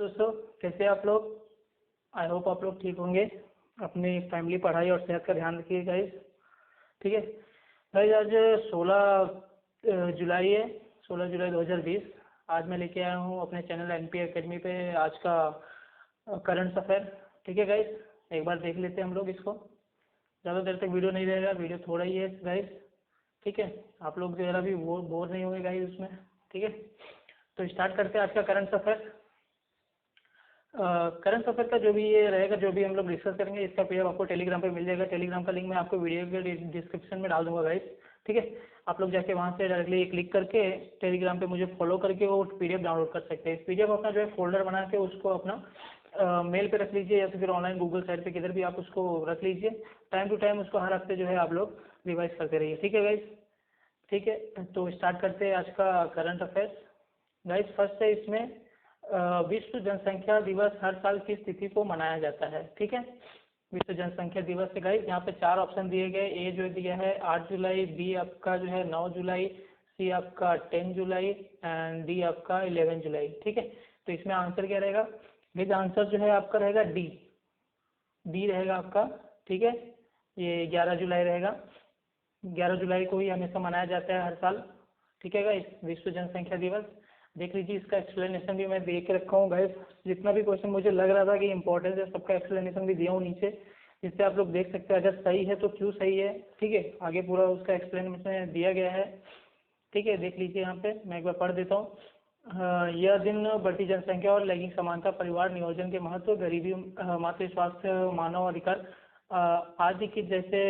दोस्तों, कैसे आप लोग? आई होप आप लोग ठीक होंगे। अपनी फैमिली, पढ़ाई और सेहत का ध्यान रखिए गाइस। ठीक है गाइस, आज 16 जुलाई है, 16 जुलाई 2020। आज मैं लेके आया हूँ अपने चैनल एनपी एकेडमी पे आज का करंट अफेयर। ठीक है गाइस, एक बार देख लेते हैं हम लोग इसको। ज़्यादा देर तक वीडियो नहीं रहेगा, वीडियो थोड़ा ही है गाइस। ठीक है, आप लोग ज़रा भी बोर नहीं होंगे गाइस उसमें। ठीक है, तो स्टार्ट करते हैं आज का करंट अफेयर। करंट अफेयर का जो भी ये रहेगा, जो भी हम लोग डिस्कस करेंगे, इसका पीडीएफ आपको टेलीग्राम पे मिल जाएगा। टेलीग्राम का लिंक मैं आपको वीडियो के डिस्क्रिप्शन में डाल दूंगा गाइस। ठीक है, आप लोग जाके वहाँ से डायरेक्टली क्लिक करके टेलीग्राम पे मुझे फॉलो करके वो पीडीएफ डाउनलोड कर सकते हैं। पीडीएफ अपना जो है फोल्डर बना के उसको अपना मेल पे रख लीजिए या तो फिर ऑनलाइन गूगल साइट पे किधर भी आप उसको रख लीजिए। टाइम टू टाइम उसको हर हफ्ते जो है आप लोग रिवाइज करते रहिए। ठीक है गाइस, ठीक है, तो स्टार्ट करते हैं आज का करंट अफेयर गाइस। फर्स्ट है इसमें विश्व जनसंख्या दिवस हर साल किस तिथि को मनाया जाता है? ठीक है, विश्व जनसंख्या दिवस है गाइस। यहाँ पे 4 ऑप्शन दिए गए। ए जो दिया है 8 जुलाई, बी आपका जो है 9 जुलाई, सी आपका 10 जुलाई एंड डी आपका 11 जुलाई। ठीक है, तो इसमें आंसर क्या रहेगा? गाइस आंसर जो है आपका रहेगा डी। डी रहेगा आपका। ठीक है, ये 11 जुलाई रहेगा। 11 जुलाई को ही हमेशा मनाया जाता है हर साल। ठीक है गाइस, विश्व जनसंख्या दिवस। देख लीजिए, इसका एक्सप्लेनेशन भी मैं दे के रखा हूँ गाइस। जितना भी क्वेश्चन मुझे लग रहा था कि इंपॉर्टेंट है, सबका एक्सप्लेनेशन भी दिया हूँ नीचे, जिससे आप लोग देख सकते हैं अगर सही है तो क्यों सही है। ठीक है, आगे पूरा उसका एक्सप्लेनेशन दिया गया है। ठीक है, देख लीजिए, यहाँ पे मैं एक बार पढ़ देता हूँ। यह दिन बढ़ती जनसंख्या और लैंगिक समानता, परिवार नियोजन के महत्व, गरीबी, मातृ स्वास्थ्य, मानव अधिकार आदि के जैसे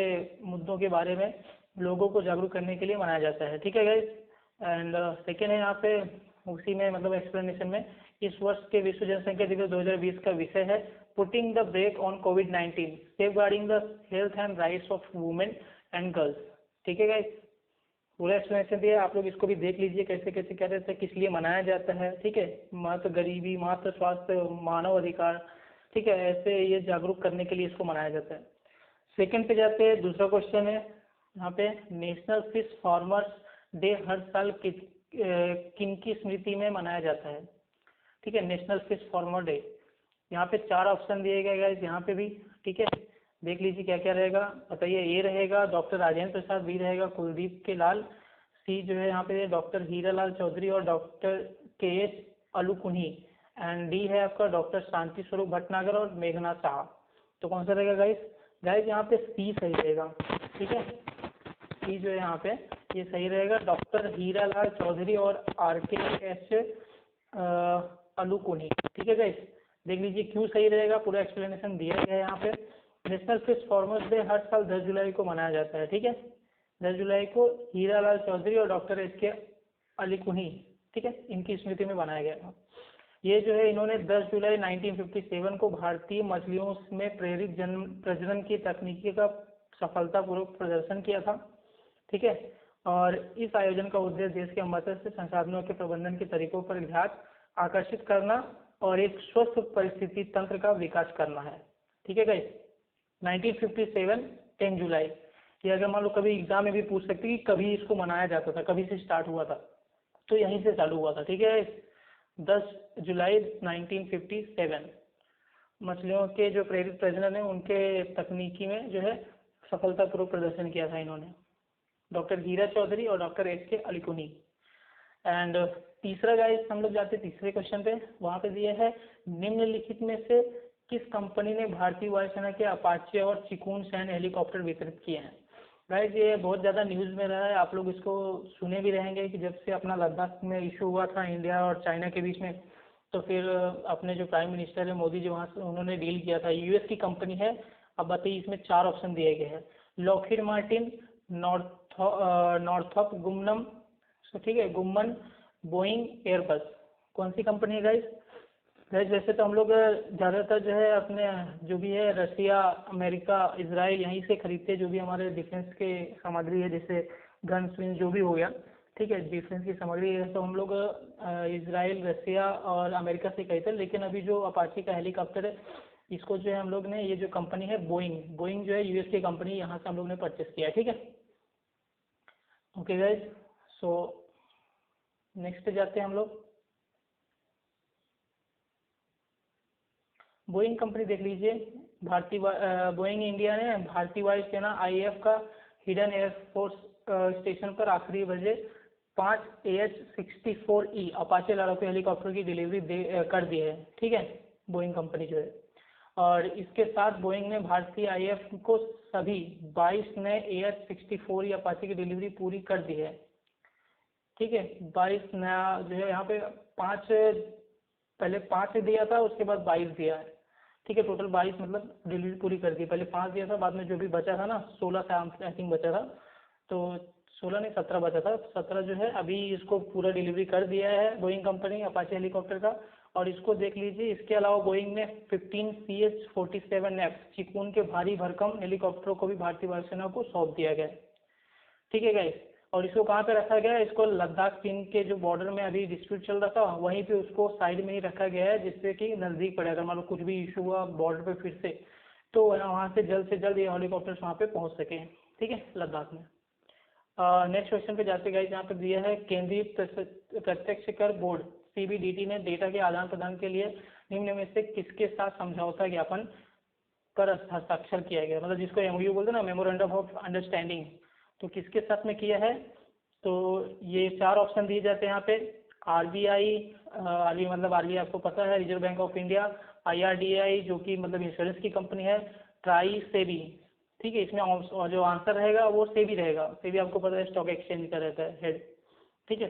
मुद्दों के बारे में लोगों को जागरूक करने के लिए मनाया जाता है। ठीक है गाइस, एंड सेकेंड है यहाँ पे उसी में मतलब एक्सप्लेनेशन में, इस वर्ष के विश्व जनसंख्या दिवस 2020 का विषय है पुटिंग द ब्रेक ऑन कोविड-19, safeguarding the health and rights of women and girls. ठीक है गाइस, पूरा एक्सप्लेनेशन दिया है, आप लोग इसको भी देख लीजिए कैसे कैसे क्या रहता है, किस लिए मनाया जाता है। ठीक है, मातृ गरीबी, मातृ स्वास्थ्य, मानव अधिकार, ठीक है, ऐसे ये जागरूक करने के लिए इसको मनाया जाता है। सेकंड पे जाते हैं, दूसरा क्वेश्चन है यहाँ पे, नेशनल फिश फार्मर्स डे हर साल किन की स्मृति में मनाया जाता है? ठीक है, नेशनल फिश फार्मर डे। यहाँ पे 4 ऑप्शन दिए गए गाइस यहाँ पे भी। ठीक है, देख लीजिए क्या क्या रहेगा, बताइए। ए रहेगा डॉक्टर राजेंद्र प्रसाद, बी रहेगा कुलदीप के लाल, सी जो है यहाँ पे डॉक्टर हीरालाल चौधरी और डॉक्टर के एच अलुकुनी, एंड डी है आपका डॉक्टर शांति स्वरूप भटनागर और मेघना शाह। तो कौन सा रहेगा गाइस? गाइस यहाँ पे सी सही रहेगा। ठीक है, सी जो है यहाँ पे ये सही रहेगा, डॉक्टर हीरालाल चौधरी और आर के एच अलुकुनी। ठीक है गाइस, देख लीजिए क्यों सही रहेगा, पूरा एक्सप्लेनेशन दिया गया है यहाँ पे। नेशनल फिश फार्मर्स डे हर साल 10 जुलाई को मनाया जाता है। ठीक है, 10 जुलाई को हीरालाल चौधरी और डॉक्टर एच के अलुकुनी, ठीक है, इनकी स्मृति में बनाया गया था। ये जो है इन्होंने 10 जुलाई 1957 को भारतीय मछलियों में प्रेरित प्रजनन की तकनीकी का सफलतापूर्वक प्रदर्शन किया था। ठीक है, और इस आयोजन का उद्देश्य देश के मत्स्य संसाधनों के प्रबंधन के तरीकों पर ध्यान आकर्षित करना और एक स्वस्थ परिस्थिति तंत्र का विकास करना है। ठीक है गाइस, 1957 10 जुलाई, ये अगर मान लो कभी एग्जाम में भी पूछ सकते कि कभी इसको मनाया जाता था, कभी से स्टार्ट हुआ था, तो यहीं से चालू हुआ था। ठीक है, 10 जुलाई 1957 मछलियों के जो प्रेरित प्रजनन है उनके तकनीकी में जो है सफलतापूर्वक प्रदर्शन किया था इन्होंने, डॉक्टर हीरा चौधरी और डॉक्टर एच के अलुकुनी। एंड तीसरा गाइस हम लोग जाते तीसरे क्वेश्चन पे, वहाँ पे दिया है निम्नलिखित में से किस कंपनी ने भारतीय वायुसेना के अपाचे और चिकून सैन्य हेलीकॉप्टर वितरित किए हैं? गाइस ये बहुत ज़्यादा न्यूज़ में रहा है, आप लोग इसको सुने भी रहेंगे कि जब से अपना लद्दाख में इशू हुआ था इंडिया और चाइना के बीच में, तो फिर अपने जो प्राइम मिनिस्टर है मोदी जी वहाँ से उन्होंने डील किया था। यूएस की कंपनी है। अब बताइए, इसमें 4 ऑप्शन दिए गए हैं, लॉकहीड मार्टिन, नॉर्थप गुमनम, ठीक है, गुम्मन, बोइंग, एयरबस। कौन सी कंपनी है गाइस? गाइस वैसे तो हम लोग ज़्यादातर जो है अपने जो भी है रशिया, अमेरिका, इसराइल यहीं से खरीदते हैं, जो भी हमारे डिफेंस के सामग्री है, जैसे गन्स विन जो भी हो गया। ठीक है, डिफेंस की सामग्री है तो हम लोग इसराइल, रशिया और अमेरिका से खरीदते हैं। लेकिन अभी जो अपाचे का हेलीकॉप्टर है इसको जो है हम लोग ने, ये जो कंपनी है बोइंग जो है यूएस की कंपनी, यहाँ से हम लोग ने परचेस किया है। ठीक है, ओके गाइस, सो नेक्स्ट पे जाते हैं हम लोग। बोइंग कंपनी देख लीजिए, बोइंग इंडिया ने भारतीय वायुसेना आईएएफ का हिडन एयरफोर्स स्टेशन पर आखिरी बजे 5 AH-64E अपाचे लड़ाकू हेलीकॉप्टर की डिलीवरी कर दी है। ठीक है, बोइंग कंपनी जो है। और इसके साथ बोइंग ने भारतीय आईएएफ को सभी 22 नए AH-64E अपाचे की डिलीवरी पूरी कर दी है। ठीक है, 22 नया जो है यहाँ पे 5, पहले 5 दिया था, उसके बाद 22 दिया है। ठीक है, टोटल 22 मतलब डिलीवरी पूरी कर दी। पहले 5 दिया था, बाद में जो भी बचा था ना 16 से आई थिंक बचा था, तो 16 नहीं 17 बचा था, 17 जो है अभी इसको पूरा डिलीवरी कर दिया है बोइंग कंपनी अपाचे हेलीकॉप्टर का। और इसको देख लीजिए, इसके अलावा बोइंग ने 15 CH-47F चिकून के भारी भरकम हेलीकॉप्टरों को भी भारतीय वायुसेना को सौंप दिया गया है। ठीक है गाइस, और इसको कहाँ पे रखा गया है, इसको लद्दाख चीन के जो बॉर्डर में अभी डिस्प्यूट चल रहा था वहीं पे उसको साइड में ही रखा गया है, जिससे कि नज़दीक पड़े, अगर मान लो कुछ भी इशू हुआ बॉर्डर पे फिर से, तो वहाँ से जल्द ये हेलीकॉप्टर्स वहाँ पे पहुँच सके। ठीक है, लद्दाख में। नेक्स्ट क्वेश्चन पे जाते गाइस, यहाँ पे दिया है केंद्रीय प्रत्यक्ष कर बोर्ड CBDT ने डेटा के आदान प्रदान के लिए निम्न में से किसके साथ समझौता ज्ञापन पर हस्ताक्षर किया गया, मतलब जिसको MOU बोलते हैं ना, मेमोरेंडम ऑफ अंडरस्टैंडिंग, तो किसके साथ में किया है। तो ये 4 ऑप्शन दिए जाते हैं यहाँ पे। RBI, मतलब RBI आपको पता है, reserve bank of India, IRDAI जो कि मतलब इंश्योरेंस की कंपनी है, ट्राई, सेबी। ठीक है, इसमें जो आंसर रहेगा वो सेबी रहेगा। सेबी आपको पता है स्टॉक एक्सचेंज का रहता है हेड। ठीक है,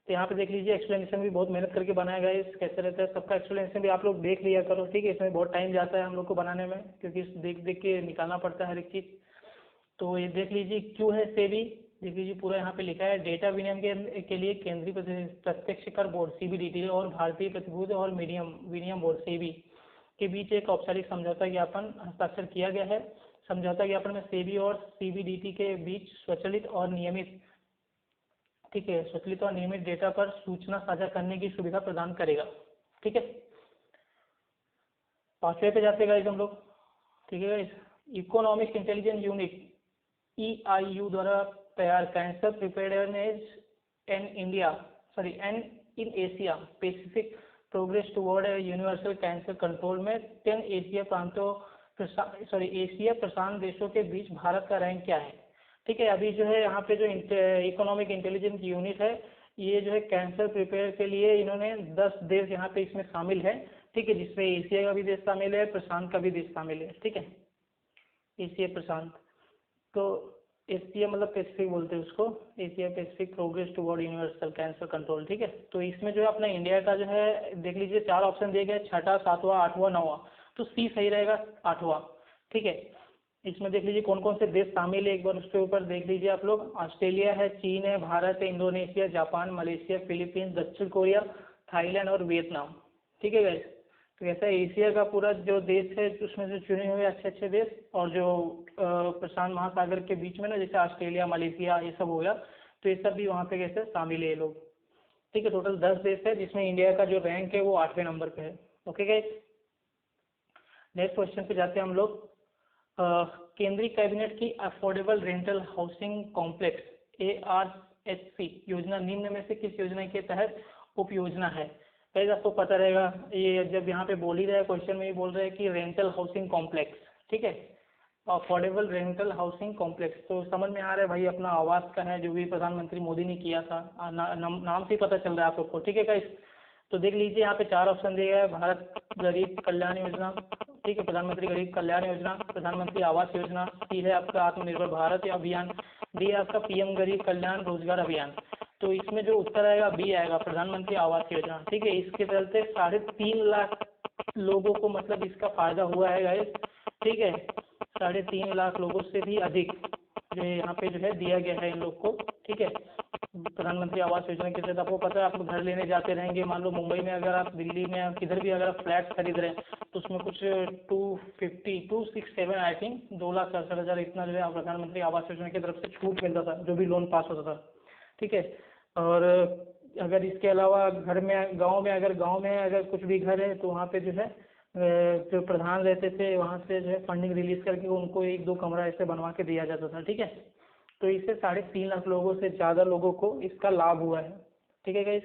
तो यहाँ पे देख लीजिए, एक्सप्लेनेशन भी बहुत मेहनत करके बनाया गया है, कैसे रहता है सबका एक्सप्लेनेशन भी आप लोग देख लिया करो। ठीक है, इसमें बहुत टाइम जाता है हम लोग को बनाने में, क्योंकि देख देख के निकालना पड़ता है हर एक चीज़। तो ये देख लीजिए क्यों है सेबी, देख लीजिए पूरा यहाँ पे लिखा है, डेटा विनिमय के लिए केंद्रीय प्रत्यक्ष कर बोर्ड CBDT और भारतीय प्रतिभूति और विनिमय बोर्ड सेबी के बीच एक औपचारिक समझौता ज्ञापन हस्ताक्षर किया गया है। समझौता ज्ञापन में सेबी और CBDT के बीच स्वचालित और नियमित, ठीक है, स्वचालित और नियमित डेटा पर सूचना साझा करने की सुविधा प्रदान करेगा। ठीक है, 5वें पे जाते गाइस हम लोग। ठीक है guys, economic intelligence unit EIU द्वारा तैयार cancer preparedness and in Asia Pacific progress toward universal cancer control में 10 एशिया प्रशांत देशों के बीच भारत का रैंक क्या है। ठीक है, अभी जो है यहाँ पे जो इकोनॉमिक इंटेलिजेंस यूनिट है, ये जो है कैंसर प्रिपेयर के लिए इन्होंने 10 देश यहाँ पे इसमें शामिल है। ठीक है, जिसमें एशिया का भी देश शामिल है, प्रशांत का भी देश शामिल है। ठीक है, एशिया प्रशांत, तो एशिया मतलब पैसिफिक बोलते हैं उसको, Asia Pacific progress toward universal cancer control. ठीक है, तो इसमें जो है अपना इंडिया का जो है देख लीजिए 4 ऑप्शन दिए गए, 6वां, 7वां, 8वां, 9वां, तो C सही रहेगा 8वां। ठीक है, इसमें देख लीजिए कौन कौन से देश शामिल है, एक बार उसके ऊपर देख लीजिए आप लोग। ऑस्ट्रेलिया है, चीन है, भारत है, इंडोनेशिया, जापान, मलेशिया, फिलीपींस, दक्षिण कोरिया, थाईलैंड और वियतनाम। ठीक है गाइस, तो ऐसा एशिया का पूरा जो देश है उसमें से चुने हुए अच्छे अच्छे देश, और जो प्रशांत महासागर के बीच में ना, जैसे ऑस्ट्रेलिया, मलेशिया, ये सब हो गया, तो ये सब भी वहाँ पे कैसे शामिल है ये लोग। ठीक है, टोटल 10 देश है, जिसमें इंडिया का जो रैंक है वो 8वें नंबर पे है। ओके गाइस, नेक्स्ट क्वेश्चन पे जाते हैं हम लोग। केंद्रीय कैबिनेट की affordable rental housing complex ARHC योजना निम्न में से किस योजना के तहत उप योजना है। गाइस आपको पता रहेगा, ये जब यहाँ पे बोल ही रहा है क्वेश्चन में, ये बोल रहा है कि रेंटल हाउसिंग कॉम्प्लेक्स। ठीक है, अफोर्डेबल रेंटल हाउसिंग कॉम्प्लेक्स, तो समझ में आ रहा है भाई अपना आवास का है, जो भी प्रधानमंत्री मोदी ने किया था, नाम से ही पता चल रहा है आप लोग को। ठीक है गाइस, तो देख लीजिए यहाँ पे 4 ऑप्शन दिए गए, भारत गरीब कल्याण योजना, ठीक है, प्रधानमंत्री गरीब कल्याण योजना, प्रधानमंत्री आवास योजना, C है आपका आत्मनिर्भर भारत अभियान, D है आपका PM गरीब कल्याण रोजगार अभियान। तो इसमें जो उत्तर आएगा B आएगा, प्रधानमंत्री आवास योजना। ठीक है, इसके चलते 3.5 लाख लोगों को मतलब इसका फायदा हुआ है गाइस। ठीक है, 3.5 लाख लोगों से भी अधिक जो यहाँ पे जो है दिया गया है इन लोग को। ठीक है, प्रधानमंत्री आवास योजना के तहत आपको पता है, आप घर लेने जाते रहेंगे, मान लो मुंबई में अगर आप, दिल्ली में, किधर भी अगर आप फ्लैट खरीद रहे हैं, तो उसमें कुछ 267 आई थिंक 2,67,000 इतना जो है प्रधानमंत्री आवास योजना की तरफ से छूट मिलता था, जो भी लोन पास होता था। ठीक है, और अगर इसके अलावा घर में, गाँव में अगर कुछ भी घर है, तो वहाँ पे जो है जो प्रधान रहते थे, वहाँ से जो है फंडिंग रिलीज करके उनको 1-2 कमरा ऐसे बनवा के दिया जाता था। ठीक है, तो इससे 3.5 लाख लोगों से ज़्यादा लोगों को इसका लाभ हुआ है। ठीक है गाइस,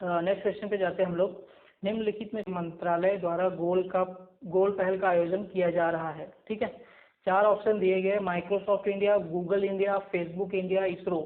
नेक्स्ट क्वेश्चन पे जाते हैं हम लोग। निम्नलिखित में मंत्रालय द्वारा गोल पहल का आयोजन किया जा रहा है। ठीक है, 4 ऑप्शन दिए गए, Microsoft India, Google India, Facebook India, ISRO.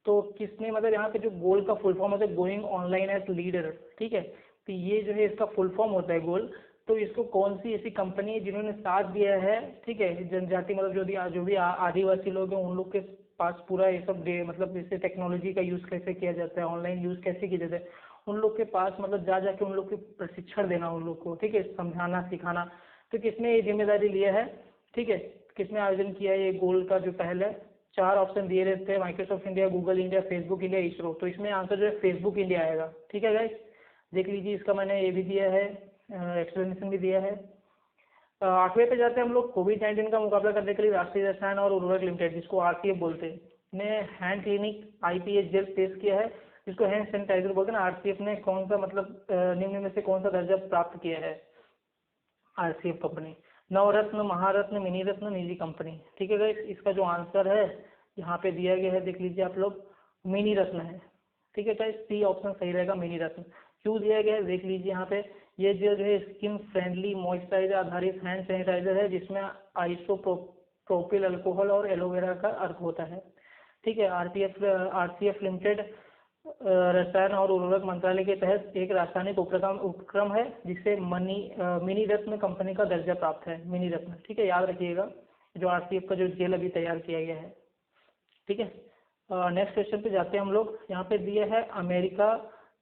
तो किसने, मतलब यहाँ पे जो गोल का फुल फॉर्म होता है गोइंग ऑनलाइन एज लीडर। ठीक है, तो ये जो है इसका फुल फॉर्म होता है गोल। तो इसको कौन सी ऐसी कंपनी है जिन्होंने साथ दिया है, ठीक है, जनजाति मतलब जो भी आदिवासी लोग हैं उन लोग के पास पूरा ये सब मतलब जैसे टेक्नोलॉजी का यूज़ कैसे किया जाता है, ऑनलाइन यूज़ कैसे किया जाता है, उन लोग के पास मतलब जा जाके उन लोग को प्रशिक्षण देना उन लोग को, ठीक है, समझाना सिखाना। तो किसने ये जिम्मेदारी लिया है, ठीक है, किसने आयोजन किया है ये गोल का जो पहल है। 4 ऑप्शन दिए रहते हैं, Microsoft India, Google India, Facebook India, ISRO. तो इसमें आंसर जो है फेसबुक इंडिया आएगा। ठीक है गाइस, देख लीजिए, इसका मैंने ये भी दिया है, एक्सप्लेनेशन भी दिया है। 8वें पे जाते हैं हम लोग। कोविड-19 का मुकाबला करने के लिए राष्ट्रीय रसायन और उर्वरक लिमिटेड, जिसको आरसीएफ बोलते हैं, ने हैंड क्लिनिक आईपीएच जेल पेश किया है, जिसको हैंड सैनिटाइजर बोलते हैं ना। आरसीएफ ने कौन सा मतलब निम्न में से कौन सा दर्जा प्राप्त किया है, आरसीएफ कंपनी? नवरत्न, महारत्न, मिनी रत्न, निजी कंपनी। ठीक है गाइस, इसका जो आंसर है यहाँ पे दिया गया है, देख लीजिए आप लोग, मिनी रत्न है। ठीक है गाइस, सी ऑप्शन सही रहेगा, मिनी रत्न। क्यों दिया गया है देख लीजिए यहाँ पे, ये जो है स्किन फ्रेंडली मॉइस्चराइजर आधारित हैंड सैनिटाइजर है, जिसमें आइसोप्रोपिल अल्कोहल और एलोवेरा का अर्क होता है। ठीक है, आरसीएफ लिमिटेड रसायन और उर्वरक मंत्रालय के तहत एक रासायनिक उपक्रम है, जिसे मिनी रत्न कंपनी का दर्जा प्राप्त है, मिनी रत्न। ठीक है, याद रखिएगा, जो आरसीएफ का जो जेल अभी तैयार किया गया है। ठीक है, नेक्स्ट क्वेश्चन पे जाते हैं हम लोग। यहाँ पे दिया है, अमेरिका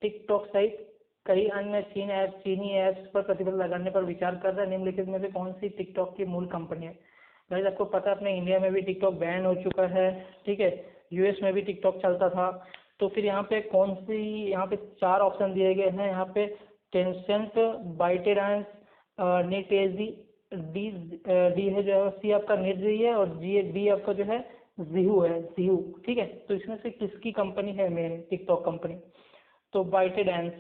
टिकटॉक साइट कई अन्य चीनी ऐप्स पर प्रतिबंध लगाने पर विचार कर रहा है, निम्नलिखित में से कौन सी टिकटॉक की मूल कंपनी है? गाइस, आपको पता है अपने इंडिया में भी टिकटॉक बैन हो चुका है। ठीक है, यूएस में भी टिकटॉक चलता था। तो फिर यहाँ पे कौन सी, यहाँ पे 4 ऑप्शन दिए गए हैं। यहाँ पे टेंसेंट, बाइटेडांस, नेटएजी, डी डी है जो है, सी आपका नेटजी है, और डी आपका जो है जीहू है, जीहू। ठीक है, तो इसमें से किसकी कंपनी है मेन टिकटॉक कंपनी? तो बाइटेडांस।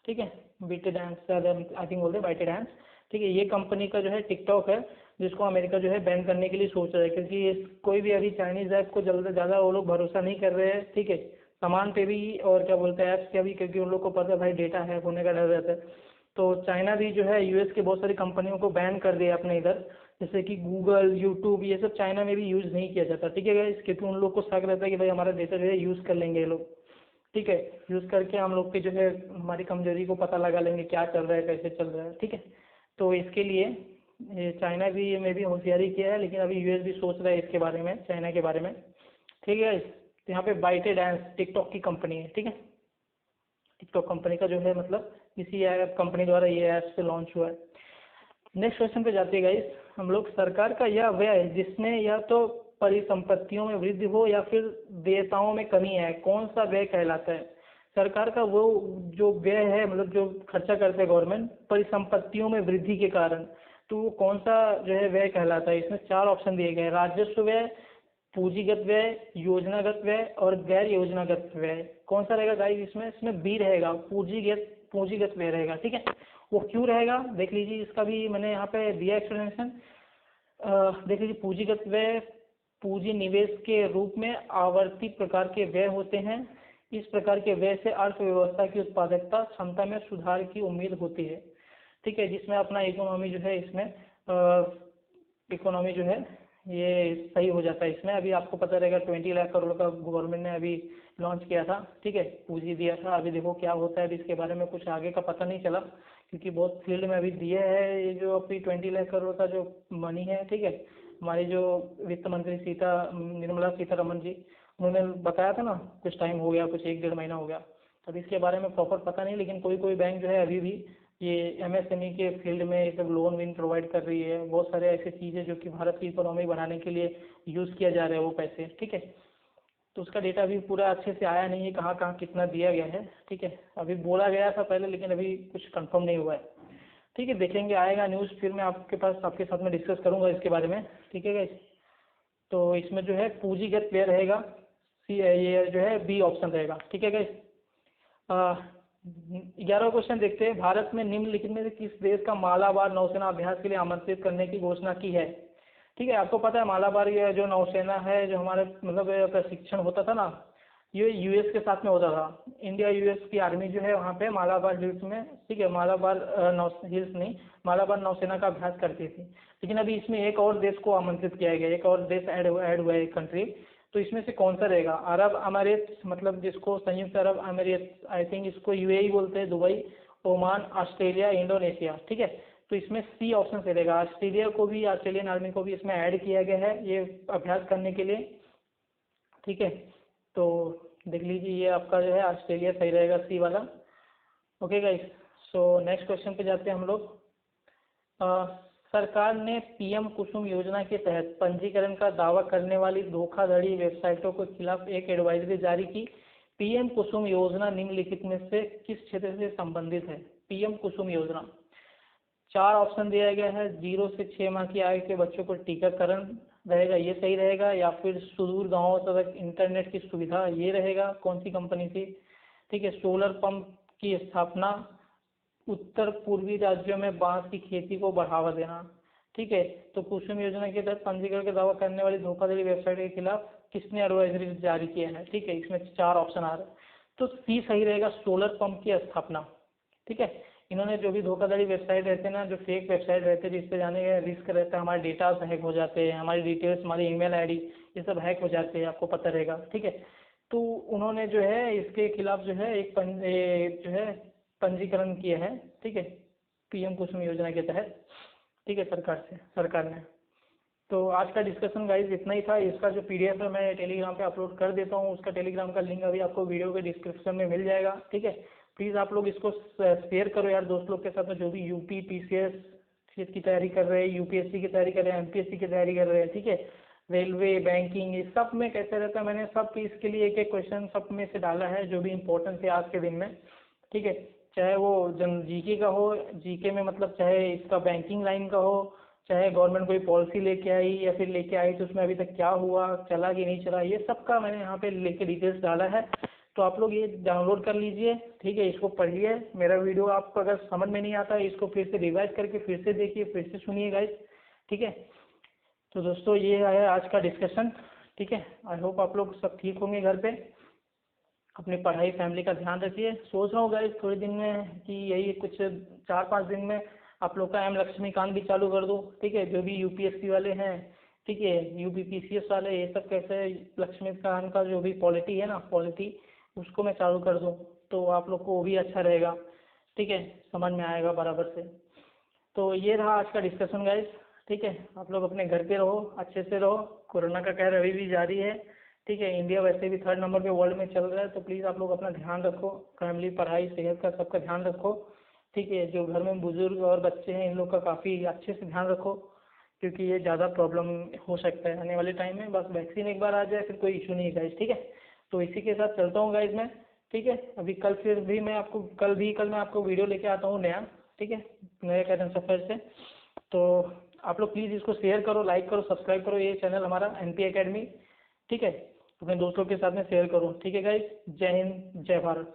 ठीक है, बाइटेडांस आई थिंक बोलते हैं बाइटेडांस। ठीक है, ये कंपनी का जो है टिकटॉक है, जिसको अमेरिका जो है बैन करने के लिए सोच रहा है, क्योंकि कोई भी अभी चाइनीज ऐप को जल्द से ज़्यादा वो लोग भरोसा नहीं कर रहे हैं। ठीक है, सामान पे भी और क्या बोलते हैं ऐप्स का भी, क्योंकि उन लोग को पता है भाई डेटा हैक होने का डर रहता है। तो चाइना भी जो है यूएस के बहुत सारी कंपनियों को बैन कर दिया अपने इधर, जैसे कि गूगल, यूट्यूब, ये सब चाइना में भी यूज़ नहीं किया जाता। ठीक है गाइस, क्योंकि उन लोग को शक रहता है कि भाई हमारा डेटा जो है यूज़ कर लेंगे ये लोग। ठीक है, यूज़ करके हम लोग की जो है हमारी कमजोरी को पता लगा लेंगे, क्या चल रहा है, कैसे चल रहा है। ठीक है, तो इसके लिए चाइना भी में भी होशियारी किया है, लेकिन अभी यूएस भी सोच रहा है इसके बारे में, चाइना के बारे में। ठीक है, तो यहाँ पे बाइटेडांस टिकटॉक की कंपनी है। ठीक है, टिकटॉक कंपनी का जो है मतलब इसी ऐप कंपनी द्वारा ये ऐप से लॉन्च हुआ है। नेक्स्ट क्वेश्चन पे जाते हैं गाइस हम लोग। सरकार का यह व्यय जिसमें या तो परिसंपत्तियों में वृद्धि हो या फिर देयताओं में कमी है, कौन सा व्यय कहलाता है? सरकार का वो जो व्यय है, मतलब जो खर्चा करते हैं गवर्नमेंट परिसंपत्तियों में वृद्धि के कारण, तो वो कौन सा जो है व्यय कहलाता है? इसमें 4 ऑप्शन दिए गए हैं, राजस्व व्यय, पूंजीगत व्यय, योजनागत व्यय और गैर योजनागत व्यय। कौन सा रहेगा गाइस इसमें? इसमें बी रहेगा, पूंजीगत व्यय रहेगा। ठीक है, वो क्यों रहेगा देख लीजिए, इसका भी मैंने यहाँ पे दिया एक्सप्लेनेशन। देख लीजिए, पूंजीगत व्यय पूंजी निवेश के रूप में आवर्ती प्रकार के व्यय होते हैं। इस प्रकार के व्यय से अर्थव्यवस्था की उत्पादकता क्षमता में सुधार की उम्मीद होती है। ठीक है, जिसमें अपना इकोनॉमी जो है, इसमें इकोनॉमी जो है ये सही हो जाता है। इसमें अभी आपको पता रहेगा 20 लाख करोड़ का गवर्नमेंट ने अभी लॉन्च किया था। ठीक है, पूंजी दिया था, अभी देखो क्या होता है। अभी इसके बारे में कुछ आगे का पता नहीं चला, क्योंकि बहुत फील्ड में अभी दिए है ये जो अभी 20 लाख करोड़ का जो मनी है। ठीक है, हमारी जो वित्त मंत्री निर्मला सीतारमन जी, उन्होंने बताया था ना, कुछ टाइम हो गया, कुछ 1-1.5 महीना हो गया। अभी इसके बारे में प्रॉपर पता नहीं, लेकिन कोई कोई बैंक जो है अभी भी ये एमएसएमई के फील्ड में ये सब लोन विन प्रोवाइड कर रही है। बहुत सारे ऐसे चीज़ें जो कि भारत की इकोनॉमी बढ़ाने के लिए यूज़ किया जा रहा है वो पैसे। ठीक है, तो उसका डेटा अभी पूरा अच्छे से आया नहीं है, कहाँ कहाँ कितना दिया गया है। ठीक है, अभी बोला गया था पहले, लेकिन अभी कुछ कंफर्म नहीं हुआ है। ठीक है, देखेंगे, आएगा न्यूज़, फिर मैं आपके साथ में डिस्कस करूँगा इसके बारे में। ठीक है गाइस, तो इसमें जो है पूंजीगत व्यय रहेगा, ये जो है बी ऑप्शन रहेगा। ठीक है गाइस, 11वां क्वेश्चन देखते हैं। भारत में निम्नलिखित में से किस देश का मालाबार नौसेना अभ्यास के लिए आमंत्रित करने की घोषणा की है? ठीक है, आपको पता है मालाबार ये जो नौसेना है, जो हमारे मतलब प्रशिक्षण होता था ना, ये यूएस के साथ में होता था। इंडिया यूएस की आर्मी जो है वहाँ पे मालाबार हिल्स में, ठीक है, मालाबार नौ हिल्स नहीं, मालाबार नौसेना का अभ्यास करती थी। लेकिन अभी इसमें एक और देश को आमंत्रित किया गया, एक और देश ऐड हुआ है, कंट्री। तो इसमें से कौन सा रहेगा? अरब अमारात, मतलब जिसको संयुक्त अरब अमीरात, आई थिंक इसको यूएई बोलते हैं, दुबई, ओमान, ऑस्ट्रेलिया, इंडोनेशिया, ठीक है। तो इसमें सी ऑप्शन से रहेगा। ऑस्ट्रेलिया को भी, ऑस्ट्रेलियन आर्मी को भी इसमें ऐड किया गया है ये अभ्यास करने के लिए, ठीक है। तो देख लीजिए, ये आपका जो है ऑस्ट्रेलिया सही रहेगा, सी वाला। Okay guys, so next question पे जाते हैं हम लोग। सरकार ने पीएम कुसुम योजना के तहत पंजीकरण का दावा करने वाली धोखाधड़ी वेबसाइटों के खिलाफ एक एडवाइजरी जारी की। पीएम कुसुम योजना निम्नलिखित में से किस क्षेत्र से संबंधित है? पीएम कुसुम योजना, 4 ऑप्शन दिया गया है। 0 से 6 माह की आयु के बच्चों को टीकाकरण रहेगा, ये सही रहेगा, या फिर सुदूर गांवों तक इंटरनेट की सुविधा, ये रहेगा। कौन सी कंपनी थी? ठीक है, सोलर पंप की स्थापना, उत्तर पूर्वी राज्यों में बांस की खेती को बढ़ावा देना, ठीक है। तो कुसुम योजना के तहत पंजीकरण का दावा करने वाली धोखाधड़ी वेबसाइट के खिलाफ किसने एडवाइजरी जारी किया है? ठीक है, इसमें 4 ऑप्शन आ रहे हैं, तो सी सही रहेगा, सोलर पंप की स्थापना, ठीक है। इन्होंने जो भी धोखाधड़ी वेबसाइट रहते हैं ना, जो फेक वेबसाइट रहते हैं, जिससे जाने का रिस्क रहता है, हमारे डेटा हैक हो जाते हैं, हमारी डिटेल्स, हमारी ईमेल आईडी, ये सब हैक हो जाते हैं, आपको पता रहेगा, ठीक है। तो उन्होंने जो है इसके खिलाफ जो है जो है पंजीकरण किया है, ठीक है, पीएम कुसुम योजना के तहत, ठीक है, सरकार ने। तो आज का डिस्कशन गाइज इतना ही था। इसका जो पीडीएफ है मैं टेलीग्राम पे अपलोड कर देता हूँ, उसका टेलीग्राम का लिंक अभी आपको वीडियो के डिस्क्रिप्शन में मिल जाएगा, ठीक है। प्लीज़ आप लोग इसको शेयर करो यार दोस्त लोग के साथ में, जो भी यूपी पीसीएस की तैयारी कर रहे हैं, यूपीएससी की तैयारी कर रहे हैं, एमपीएससी की तैयारी कर रहे हैं, ठीक है, रेलवे, बैंकिंग, इस सब में कैसे रहता है, मैंने सब चीज़ के लिए एक एक क्वेश्चन सब में से डाला है जो भी इम्पोर्टेंट है आज के दिन में, ठीक है। चाहे वो जीके का हो, जीके में मतलब चाहे इसका बैंकिंग लाइन का हो, चाहे गवर्नमेंट कोई पॉलिसी लेके आई या फिर लेके आई तो उसमें अभी तक क्या हुआ, चला कि नहीं चला, ये सब का मैंने यहाँ पे लेके डिटेल्स डाला है। तो आप लोग ये डाउनलोड कर लीजिए, ठीक है, इसको पढ़िए। मेरा वीडियो आपको अगर समझ में नहीं आता है, इसको फिर से रिवाइज करके फिर से देखिए, फिर से सुनिए गाइस, ठीक है। तो दोस्तों ये है आज का डिस्कशन, ठीक है। आई होप आप लोग सब ठीक होंगे घर पे, अपनी पढ़ाई फैमिली का ध्यान रखिए। सोच रहा हूँ गाइस थोड़े दिन में कि यही कुछ 4-5 दिन में आप लोग का एम लक्ष्मीकांत भी चालू कर दूँ, ठीक है। जो भी यूपीएससी वाले हैं, ठीक है, यूपी पीसीएस वाले, ये सब कैसे लक्ष्मीकांत का जो भी पॉलिटी है ना, पॉलिटी, उसको मैं चालू कर दूँ तो आप लोग को वो भी अच्छा रहेगा, ठीक है, समझ में आएगा बराबर से। तो ये रहा आज का डिस्कशन गाइस, ठीक है। आप लोग अपने घर पे रहो, अच्छे से रहो, कोरोना का कहर अभी भी जारी है, ठीक है। इंडिया वैसे भी 3rd नंबर पे वर्ल्ड में चल रहा है, तो प्लीज़ आप लोग अपना ध्यान रखो, फैमिली, पढ़ाई, सेहत का सबका ध्यान रखो, ठीक है। जो घर में बुजुर्ग और बच्चे हैं इन लोग का काफ़ी अच्छे से ध्यान रखो, क्योंकि ये ज़्यादा प्रॉब्लम हो सकता है आने वाले टाइम में। बस वैक्सीन एक बार आ जाए फिर कोई इशू नहीं है गाइस, ठीक है। तो इसी के साथ चलता हूँ गाइस मैं, ठीक है। अभी कल फिर भी मैं आपको कल मैं आपको वीडियो लेके आता हूँ नया, ठीक है, नए करंट अफेयर से। तो आप लोग प्लीज़ इसको शेयर करो, लाइक करो, सब्सक्राइब करो, ये चैनल हमारा एनपी एकेडमी, ठीक है। अपने दोस्तों के साथ में शेयर करो, ठीक है गाइस। जय हिंद, जय भारत।